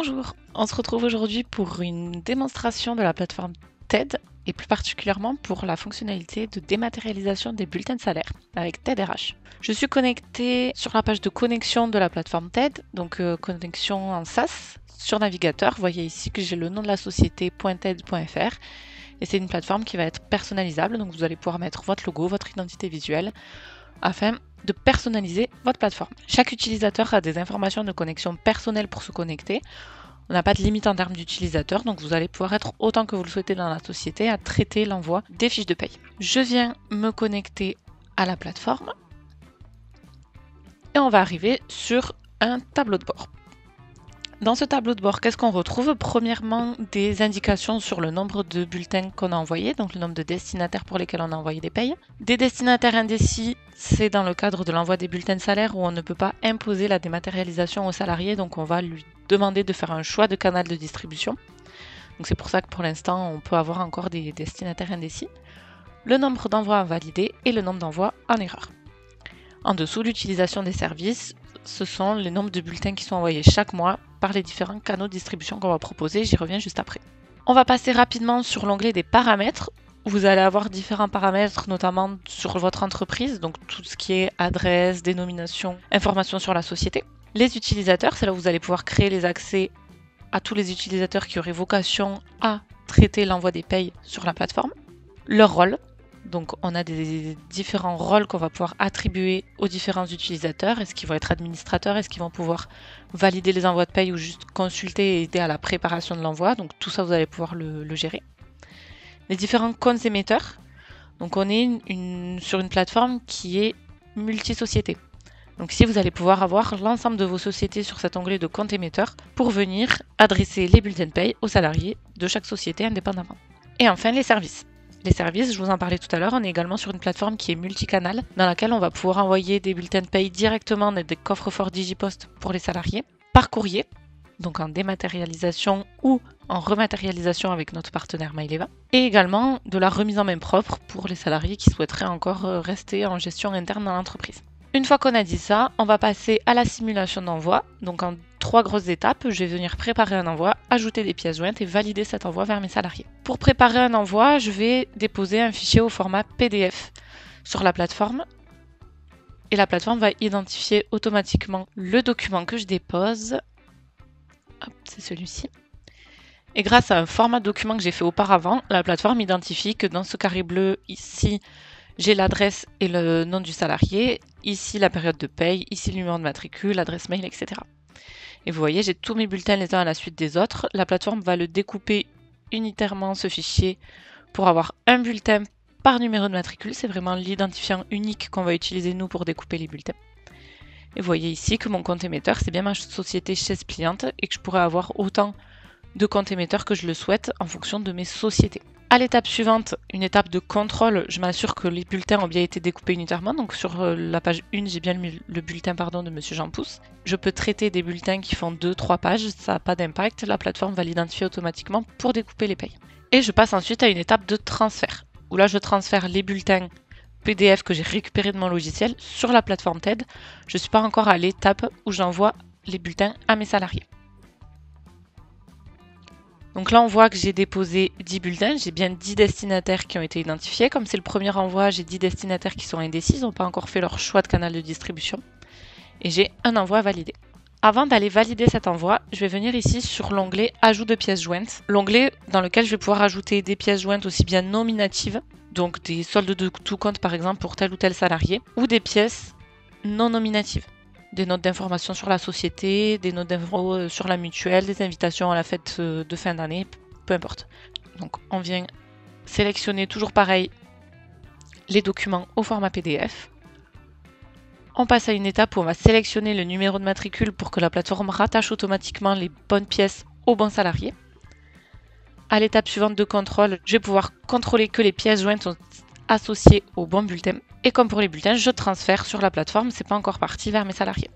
Bonjour, on se retrouve aujourd'hui pour une démonstration de la plateforme TED et plus particulièrement pour la fonctionnalité de dématérialisation des bulletins de salaire avec TED RH. Je suis connectée sur la page de connexion de la plateforme TED, donc connexion en SaaS sur navigateur. Vous voyez ici que j'ai le nom de la société .ted.fr et c'est une plateforme qui va être personnalisable, donc vous allez pouvoir mettre votre logo, votre identité visuelle afin de personnaliser votre plateforme. Chaque utilisateur a des informations de connexion personnelles pour se connecter. On n'a pas de limite en termes d'utilisateurs, donc vous allez pouvoir être autant que vous le souhaitez dans la société à traiter l'envoi des fiches de paye. Je viens me connecter à la plateforme et on va arriver sur un tableau de bord. Dans ce tableau de bord, qu'est-ce qu'on retrouve? Premièrement, des indications sur le nombre de bulletins qu'on a envoyés, donc le nombre de destinataires pour lesquels on a envoyé des payes. Des destinataires indécis, c'est dans le cadre de l'envoi des bulletins de salaire où on ne peut pas imposer la dématérialisation aux salariés, donc on va lui demander de faire un choix de canal de distribution. Donc c'est pour ça que pour l'instant, on peut avoir encore des destinataires indécis. Le nombre d'envois à valider et le nombre d'envois en erreur. En dessous, l'utilisation des services, ce sont les nombres de bulletins qui sont envoyés chaque mois par les différents canaux de distribution qu'on va proposer. J'y reviens juste après. On va passer rapidement sur l'onglet des paramètres. Vous allez avoir différents paramètres, notamment sur votre entreprise, donc tout ce qui est adresse, dénomination, information sur la société. Les utilisateurs, c'est là où vous allez pouvoir créer les accès à tous les utilisateurs qui auraient vocation à traiter l'envoi des payes sur la plateforme. Leur rôle. Donc on a des différents rôles qu'on va pouvoir attribuer aux différents utilisateurs. Est-ce qu'ils vont être administrateurs? Est-ce qu'ils vont pouvoir valider les envois de paye ou juste consulter et aider à la préparation de l'envoi? Donc tout ça, vous allez pouvoir le gérer. Les différents comptes émetteurs. Donc on est sur une plateforme qui est multi-société. Donc ici, vous allez pouvoir avoir l'ensemble de vos sociétés sur cet onglet de compte émetteur pour venir adresser les bulletins de paye aux salariés de chaque société indépendamment. Et enfin, les services. Les services, je vous en parlais tout à l'heure, on est également sur une plateforme qui est multicanal, dans laquelle on va pouvoir envoyer des bulletins de paye directement dans des coffres-forts Digipost pour les salariés, par courrier, donc en dématérialisation ou en rematérialisation avec notre partenaire Maileva, et également de la remise en main propre pour les salariés qui souhaiteraient encore rester en gestion interne dans l'entreprise. Une fois qu'on a dit ça, on va passer à la simulation d'envoi. Donc en 3 grosses étapes, je vais venir préparer un envoi, ajouter des pièces jointes et valider cet envoi vers mes salariés. Pour préparer un envoi, je vais déposer un fichier au format PDF sur la plateforme. Et la plateforme va identifier automatiquement le document que je dépose. Hop, c'est celui-ci. Et grâce à un format de document que j'ai fait auparavant, la plateforme identifie que dans ce carré bleu ici, j'ai l'adresse et le nom du salarié, ici la période de paye, ici le numéro de matricule, l'adresse mail, etc. Et vous voyez, j'ai tous mes bulletins les uns à la suite des autres. La plateforme va le découper unitairement, ce fichier, pour avoir un bulletin par numéro de matricule. C'est vraiment l'identifiant unique qu'on va utiliser nous pour découper les bulletins. Et vous voyez ici que mon compte émetteur, c'est bien ma société chaise pliante et que je pourrais avoir autant de comptes émetteurs que je le souhaite en fonction de mes sociétés. À l'étape suivante, une étape de contrôle, je m'assure que les bulletins ont bien été découpés unitairement. Donc sur la page 1, j'ai bien le bulletin de Monsieur Jean Pousse. Je peux traiter des bulletins qui font 2-3 pages, ça n'a pas d'impact. La plateforme va l'identifier automatiquement pour découper les payes. Et je passe ensuite à une étape de transfert, où là je transfère les bulletins PDF que j'ai récupérés de mon logiciel sur la plateforme TED. Je ne suis pas encore à l'étape où j'envoie les bulletins à mes salariés. Donc là, on voit que j'ai déposé 10 bulletins, j'ai bien 10 destinataires qui ont été identifiés. Comme c'est le premier envoi, j'ai 10 destinataires qui sont indécis, ils n'ont pas encore fait leur choix de canal de distribution. Et j'ai un envoi à valider. Avant d'aller valider cet envoi, je vais venir ici sur l'onglet « Ajout de pièces jointes », l'onglet dans lequel je vais pouvoir ajouter des pièces jointes aussi bien nominatives, donc des soldes de tout compte par exemple pour tel ou tel salarié, ou des pièces non nominatives. Des notes d'information sur la société, des notes d'infos sur la mutuelle, des invitations à la fête de fin d'année, peu importe. Donc on vient sélectionner toujours pareil les documents au format PDF. On passe à une étape où on va sélectionner le numéro de matricule pour que la plateforme rattache automatiquement les bonnes pièces au bon salarié. À l'étape suivante de contrôle, je vais pouvoir contrôler que les pièces jointes sont associées au bon bulletin. Et comme pour les bulletins, je transfère sur la plateforme, c'est pas encore parti vers mes salariés.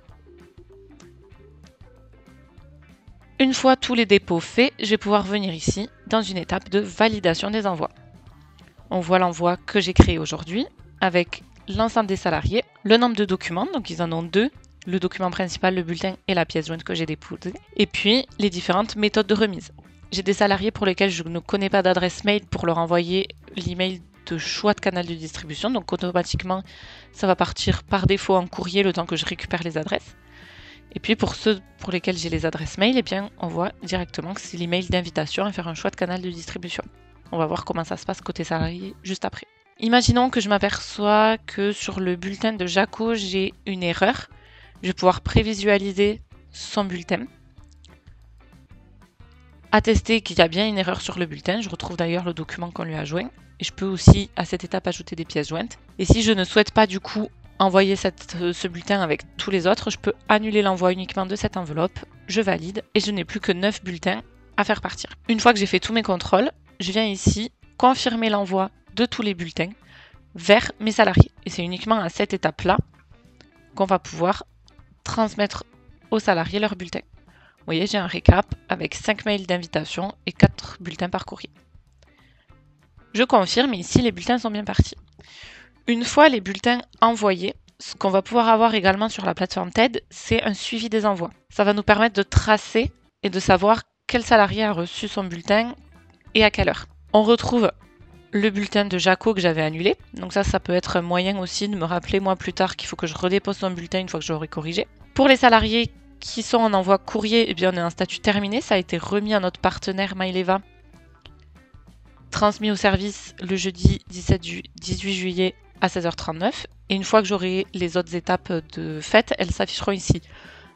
Une fois tous les dépôts faits, je vais pouvoir venir ici dans une étape de validation des envois. On voit l'envoi que j'ai créé aujourd'hui avec l'ensemble des salariés, le nombre de documents, donc ils en ont 2, le document principal, le bulletin et la pièce jointe que j'ai déposée. Et puis, les différentes méthodes de remise. J'ai des salariés pour lesquels je ne connais pas d'adresse mail pour leur envoyer l'email de choix de canal de distribution. Donc automatiquement, ça va partir par défaut en courrier le temps que je récupère les adresses. Et puis pour ceux pour lesquels j'ai les adresses mail, eh bien, on voit directement que c'est l'email d'invitation à faire un choix de canal de distribution. On va voir comment ça se passe côté salarié juste après. Imaginons que je m'aperçois que sur le bulletin de Jaco, j'ai une erreur. Je vais pouvoir prévisualiser son bulletin. Attester qu'il y a bien une erreur sur le bulletin. Je retrouve d'ailleurs le document qu'on lui a joint. Et je peux aussi, à cette étape, ajouter des pièces jointes. Et si je ne souhaite pas du coup envoyer ce bulletin avec tous les autres, je peux annuler l'envoi uniquement de cette enveloppe. Je valide et je n'ai plus que 9 bulletins à faire partir. Une fois que j'ai fait tous mes contrôles, je viens ici confirmer l'envoi de tous les bulletins vers mes salariés. Et c'est uniquement à cette étape-là qu'on va pouvoir transmettre aux salariés leurs bulletins. Vous voyez, j'ai un récap avec 5 mails d'invitation et 4 bulletins par courrier. Je confirme et ici les bulletins sont bien partis. Une fois les bulletins envoyés, ce qu'on va pouvoir avoir également sur la plateforme TED, c'est un suivi des envois. Ça va nous permettre de tracer et de savoir quel salarié a reçu son bulletin et à quelle heure. On retrouve le bulletin de Jaco que j'avais annulé. Donc ça peut être un moyen aussi de me rappeler moi plus tard qu'il faut que je redépose son bulletin une fois que je l'aurai corrigé. Pour les salariés qui sont en envoi courrier, eh bien on est en statut terminé. Ça a été remis à notre partenaire Maileva, transmis au service le jeudi 18 juillet à 16h39. Et une fois que j'aurai les autres étapes de faites, elles s'afficheront ici.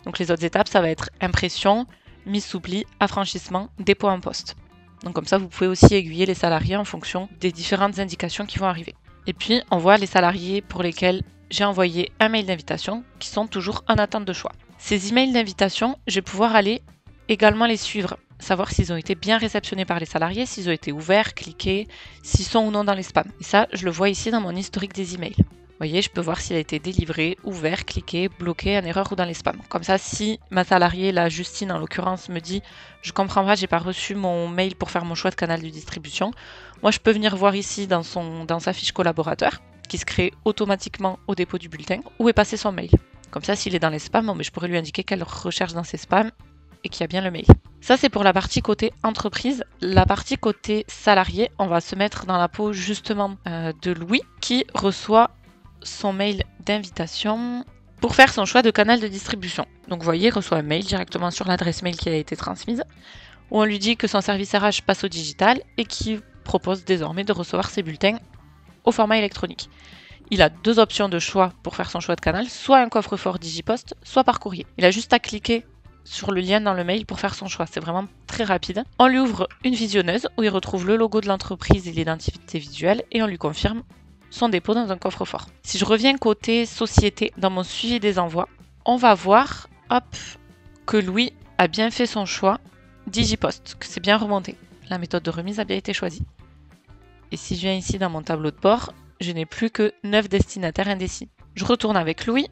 Donc les autres étapes, ça va être impression, mise sous pli, affranchissement, dépôt en poste. Donc comme ça, vous pouvez aussi aiguiller les salariés en fonction des différentes indications qui vont arriver. Et puis, on voit les salariés pour lesquels j'ai envoyé un mail d'invitation qui sont toujours en attente de choix. Ces emails d'invitation, je vais pouvoir aller également les suivre, savoir s'ils ont été bien réceptionnés par les salariés, s'ils ont été ouverts, cliqués, s'ils sont ou non dans les spams. Et ça, je le vois ici dans mon historique des emails. Vous voyez, je peux voir s'il a été délivré, ouvert, cliqué, bloqué, en erreur ou dans les spams. Comme ça, si ma salariée, la Justine en l'occurrence, me dit « Je comprends pas, j'ai pas reçu mon mail pour faire mon choix de canal de distribution », moi je peux venir voir ici dans sa fiche collaborateur, qui se crée automatiquement au dépôt du bulletin, où est passé son mail. Comme ça, s'il est dans les spams, je pourrais lui indiquer qu'elle recherche dans ses spams et qu'il y a bien le mail. Ça, c'est pour la partie côté entreprise. La partie côté salarié, on va se mettre dans la peau justement de Louis, qui reçoit son mail d'invitation pour faire son choix de canal de distribution. Donc vous voyez, il reçoit un mail directement sur l'adresse mail qui a été transmise, où on lui dit que son service RH passe au digital et qui propose désormais de recevoir ses bulletins au format électronique. Il a deux options de choix pour faire son choix de canal, soit un coffre-fort Digipost, soit par courrier. Il a juste à cliquer sur le lien dans le mail pour faire son choix. C'est vraiment très rapide. On lui ouvre une visionneuse où il retrouve le logo de l'entreprise et l'identité visuelle et on lui confirme son dépôt dans un coffre-fort. Si je reviens côté société, dans mon suivi des envois, on va voir que Louis a bien fait son choix Digipost, que c'est bien remonté. La méthode de remise a bien été choisie. Et si je viens ici dans mon tableau de bord, je n'ai plus que 9 destinataires indécis. Je retourne avec Louis.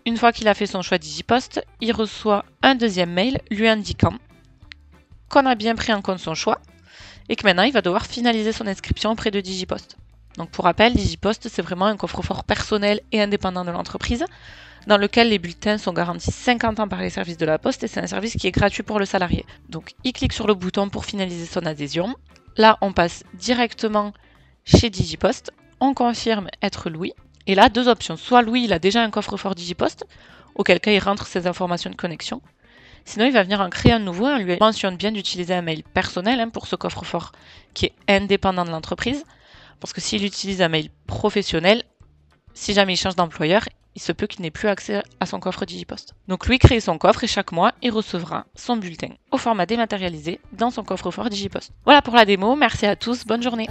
Une fois qu'il a fait son choix Digipost, il reçoit un deuxième mail lui indiquant qu'on a bien pris en compte son choix et que maintenant il va devoir finaliser son inscription auprès de Digipost. Donc pour rappel, Digipost, c'est vraiment un coffre-fort personnel et indépendant de l'entreprise dans lequel les bulletins sont garantis 50 ans par les services de la Poste et c'est un service qui est gratuit pour le salarié. Donc il clique sur le bouton pour finaliser son adhésion. Là, on passe directement chez Digipost. On confirme être Louis. Et là, deux options. Soit Louis, il a déjà un coffre-fort Digipost, auquel cas il rentre ses informations de connexion. Sinon, il va venir en créer un nouveau. On lui mentionne bien d'utiliser un mail personnel pour ce coffre-fort qui est indépendant de l'entreprise. Parce que s'il utilise un mail professionnel, si jamais il change d'employeur, il se peut qu'il n'ait plus accès à son coffre Digipost. Donc lui crée son coffre et chaque mois, il recevra son bulletin au format dématérialisé dans son coffre-fort Digipost. Voilà pour la démo. Merci à tous. Bonne journée.